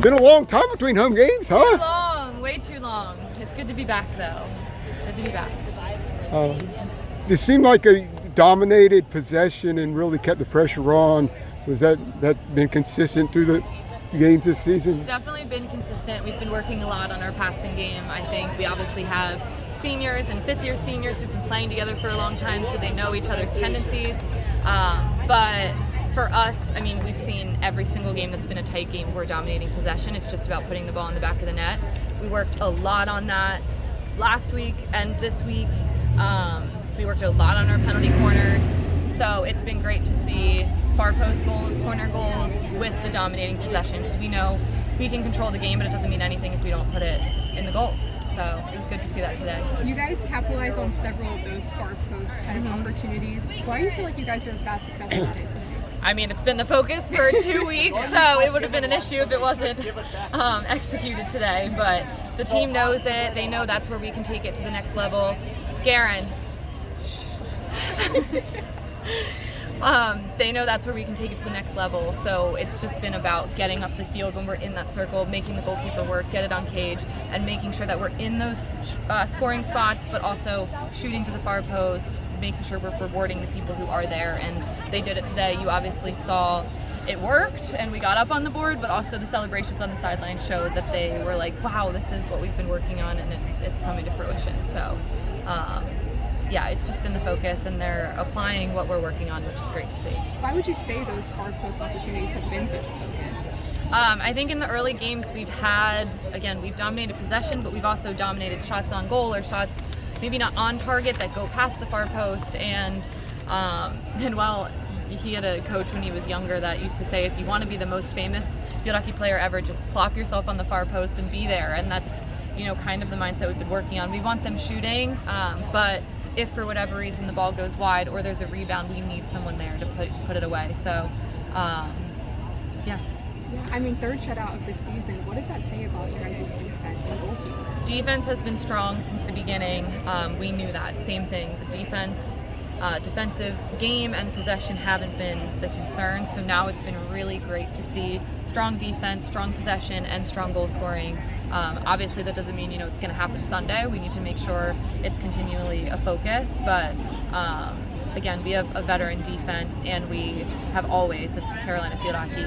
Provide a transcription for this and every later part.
Been a long time between home games, huh? Too long, way too long. It's good to be back, though. Good to be back. It seemed like a dominated possession and really kept the pressure on. Was that been consistent through the games this season? It's definitely been consistent. We've been working a lot on our passing game. I think we obviously have seniors and fifth-year seniors who've been playing together for a long time, so they know each other's tendencies. But for us, I mean, we've seen every single game that's been a tight game, we're dominating possession. It's just about putting the ball in the back of the net. We worked a lot on that last week and this week. We worked a lot on our penalty corners. So it's been great to see far post goals, corner goals with the dominating possession, because we know we can control the game, but it doesn't mean anything if we don't put it in the goal. So it was good to see that today. You guys capitalized on several of those far post kind of opportunities. Why do you feel like you guys were that successful today? I mean, it's been the focus for 2 weeks, so it would have been an issue if it wasn't executed today. But the team knows it. They know that's where we can take it to the next level. Garen. They know that's where we can take it to the next level. So it's just been about getting up the field when we're in that circle, making the goalkeeper work, get it on cage, and making sure that we're in those scoring spots, but also shooting to the far post, making sure we're rewarding the people who are there. And they did it today. You obviously saw it worked, and we got up on the board, but also the celebrations on the sideline showed that they were like, wow, this is what we've been working on, and it's coming to fruition. So yeah, it's just been the focus, and they're applying what we're working on, which is great to see. Why would you say those far post opportunities have been such a focus? I think in the early games we've dominated possession, but we've also dominated shots on goal, or shots maybe not on target that go past the far post. And while he had a coach when he was younger that used to say, if you want to be the most famous field hockey player ever, just plop yourself on the far post and be there. And that's, kind of the mindset we've been working on. We want them shooting, but if for whatever reason the ball goes wide or there's a rebound, we need someone there to put it away. So, yeah. I mean, third shutout of the season. What does that say about you guys' defense and goalkeeper? Defense has been strong since the beginning. We knew that. Same thing. The defensive game and possession haven't been the concern. So now it's been really great to see strong defense, strong possession, and strong goal scoring. Obviously, that doesn't mean it's going to happen Sunday. We need to make sure it's continually a focus. But again, we have a veteran defense, and we have always. It's Carolina Field Hockey.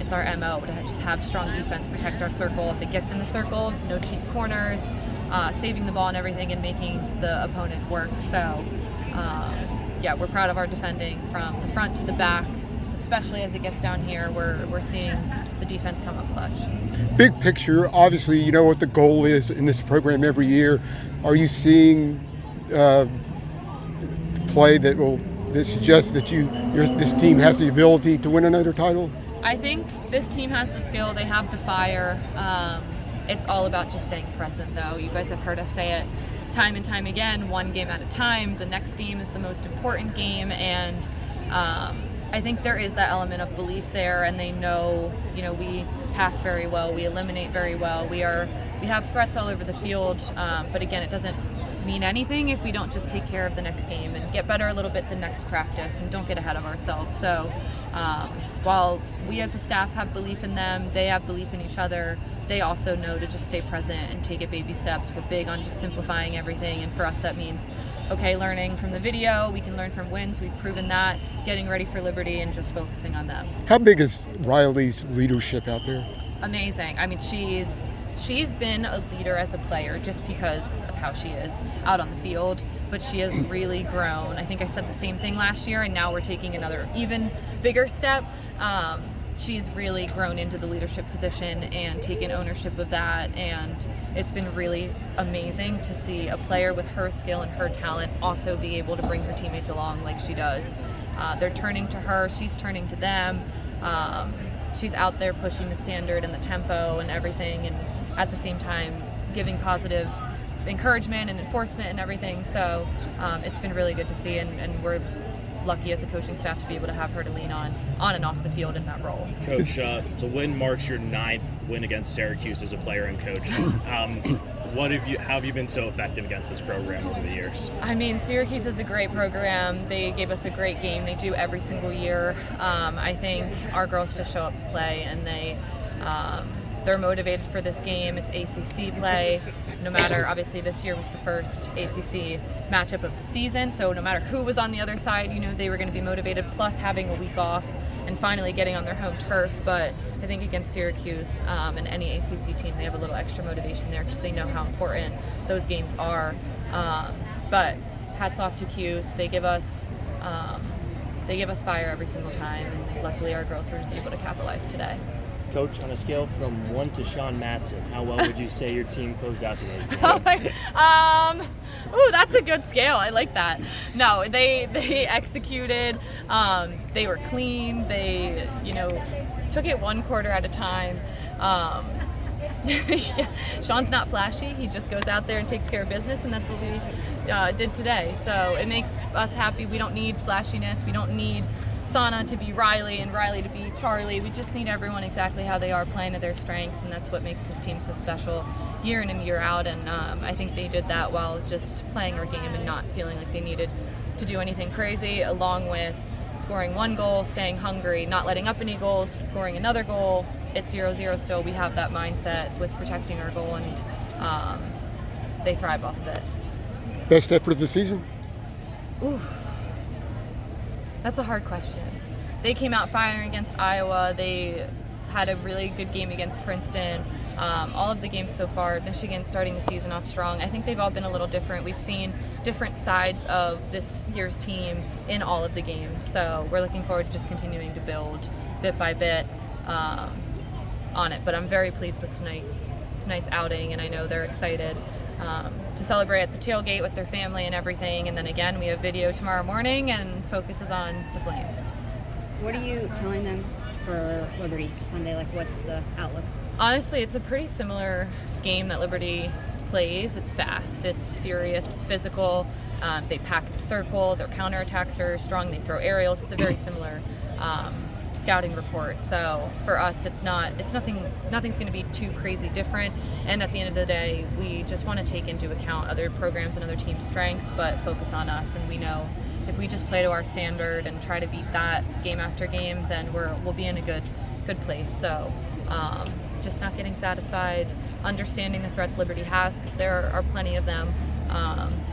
It's our MO to just have strong defense, protect our circle. If it gets in the circle, no cheap corners, saving the ball and everything, and making the opponent work. So, yeah, we're proud of our defending from the front to the back. Especially as it gets down here, we're seeing the defense come up clutch. Big picture, obviously, you know what the goal is in this program every year. Are you seeing play that suggests that this team has the ability to win another title? I think this team has the skill. They have the fire. It's all about just staying present, though. You guys have heard us say it time and time again, one game at a time. The next game is the most important game, and I think there is that element of belief there, and they know, we pass very well, we eliminate very well, we have threats all over the field, but again, it doesn't mean anything if we don't just take care of the next game and get better a little bit the next practice and don't get ahead of ourselves. So while we as a staff have belief in them, they have belief in each other, they also know to just stay present and take it baby steps. We're big on just simplifying everything, and for us that means, learning from the video, we can learn from wins, we've proven that, getting ready for Liberty and just focusing on them. How big is Riley's leadership out there? Amazing. I mean, she's been a leader as a player just because of how she is out on the field, but she has really grown. I think I said the same thing last year, and now we're taking another even bigger step. She's really grown into the leadership position and taken ownership of that, and it's been really amazing to see a player with her skill and her talent also be able to bring her teammates along like she does. They're turning to her, she's turning to them. She's out there pushing the standard and the tempo and everything, and at the same time giving positive encouragement and enforcement and everything. So it's been really good to see, and we're lucky as a coaching staff to be able to have her to lean on and off the field in that role. Coach, the win marks your 9th win against Syracuse as a player and coach. How have you been so effective against this program over the years? I mean, Syracuse is a great program. They gave us a great game. They do every single year. I think our girls just show up to play, and they They're motivated for this game. It's ACC play. No matter, obviously this year was the first ACC matchup of the season, so no matter who was on the other side, they were going to be motivated, plus having a week off and finally getting on their home turf. But I think against Syracuse and any ACC team, they have a little extra motivation there because they know how important those games are. But hats off to Cuse. They give us fire every single time, and luckily our girls were just able to capitalize today. Coach, on a scale from 1 to Erin Matson, how well would you say your team closed out today? That's a good scale. I like that. No, they executed. They were clean. They, took it one quarter at a time. Yeah, Sean's not flashy. He just goes out there and takes care of business, and that's what we did today. So it makes us happy. We don't need flashiness. We don't need Sana to be Riley and Riley to be Charlie. We just need everyone exactly how they are, playing to their strengths, and that's what makes this team so special year in and year out. And I think they did that while just playing our game and not feeling like they needed to do anything crazy, along with scoring one goal, staying hungry, not letting up any goals, scoring another goal. It's 0-0 still. We have that mindset with protecting our goal, and they thrive off of it. Best effort of the season? Oof. That's a hard question. They came out firing against Iowa. They had a really good game against Princeton. All of the games so far, Michigan starting the season off strong. I think they've all been a little different. We've seen different sides of this year's team in all of the games. So we're looking forward to just continuing to build bit by bit on it. But I'm very pleased with tonight's outing, and I know they're excited to celebrate at the tailgate with their family and everything. And then again, we have video tomorrow morning, and focus is on the Flames. What are you telling them for Liberty Sunday? Like, what's the outlook? Honestly, it's a pretty similar game that Liberty plays. It's fast, it's furious, it's physical. They pack the circle, their counterattacks are strong, they throw aerials. It's a very similar scouting report. So for us, nothing's going to be too crazy different. And at the end of the day, we just want to take into account other programs and other teams' strengths, but focus on us. And we know if we just play to our standard and try to beat that game after game, then we'll be in a good place. So just not getting satisfied, understanding the threats Liberty has, because there are plenty of them,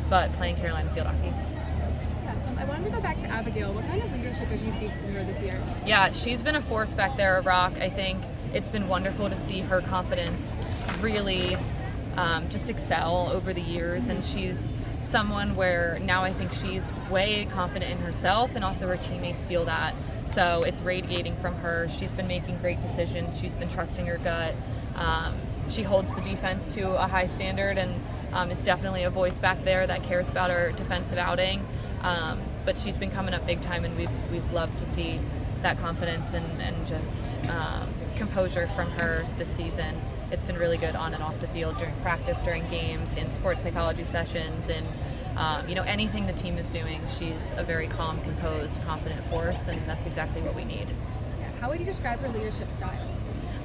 but playing Carolina field hockey. I wanted to go back to Abigail. What kind of leadership have you seen from her this year? Yeah, she's been a force back there, a rock. I think it's been wonderful to see her confidence really just excel over the years, and she's someone where now I think she's way confident in herself, and also her teammates feel that. So it's radiating from her. She's been making great decisions. She's been trusting her gut. She holds the defense to a high standard, and is definitely a voice back there that cares about our defensive outing. But she's been coming up big time, and we've loved to see that confidence and just composure from her this season. It's been really good on and off the field, during practice, during games, in sports psychology sessions, and anything the team is doing. She's a very calm, composed, confident force, and that's exactly what we need. Yeah. How would you describe her leadership style?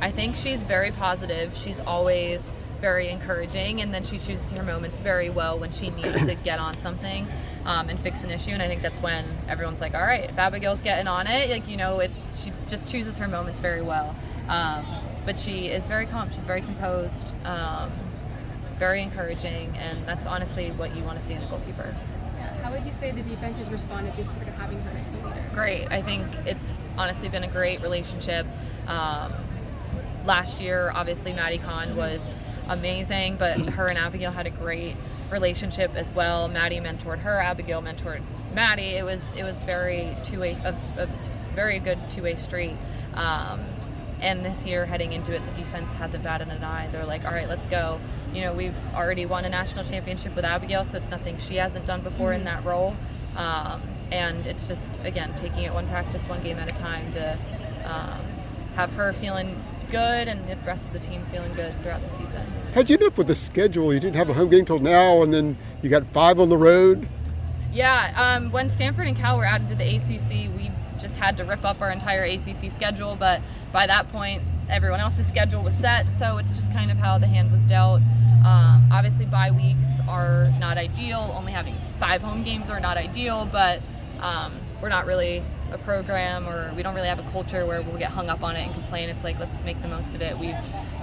I think she's very positive. She's always very encouraging, and then she chooses her moments very well when she needs to get on something and fix an issue. And I think that's when everyone's like, all right, if Abigail's getting on it, she just chooses her moments very well. But she is very calm. She's very composed, very encouraging, and that's honestly what you want to see in a goalkeeper. Yeah. How would you say the defense has responded this year to having her as the leader? Great. I think it's honestly been a great relationship. Last year, obviously, Maddie Kahn was amazing, but her and Abigail had a great relationship as well. Maddie mentored her, Abigail mentored Maddie. It was very a very good two-way street. And this year, heading into it, the defense hasn't batted an eye. They're like, all right, let's go. We've already won a national championship with Abigail, so it's nothing she hasn't done before in that role. And it's just, again, taking it one practice, one game at a time to have her feeling good and the rest of the team feeling good throughout the season. How'd you end up with the schedule? You didn't have a home game till now, and then you got 5 on the road. Yeah, when Stanford and Cal were added to the ACC, we just had to rip up our entire ACC schedule, but by that point, everyone else's schedule was set, so it's just kind of how the hand was dealt. Obviously, bye weeks are not ideal. Only having 5 home games are not ideal, but we're not really a program, or we don't really have a culture where we'll get hung up on it and complain. It's like, let's make the most of it. We've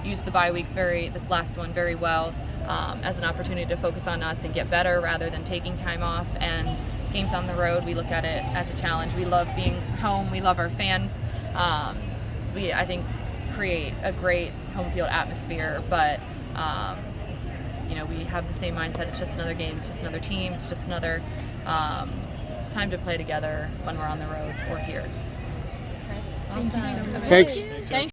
used the bye weeks this last one very well, as an opportunity to focus on us and get better rather than taking time off. And games on the road, we look at it as a challenge. We love being home. We love our fans. I think, create a great home field atmosphere, but we have the same mindset. It's just another game. It's just another team. It's just another time to play together when we're on the road or here. Thank you so much. Thanks. Thanks.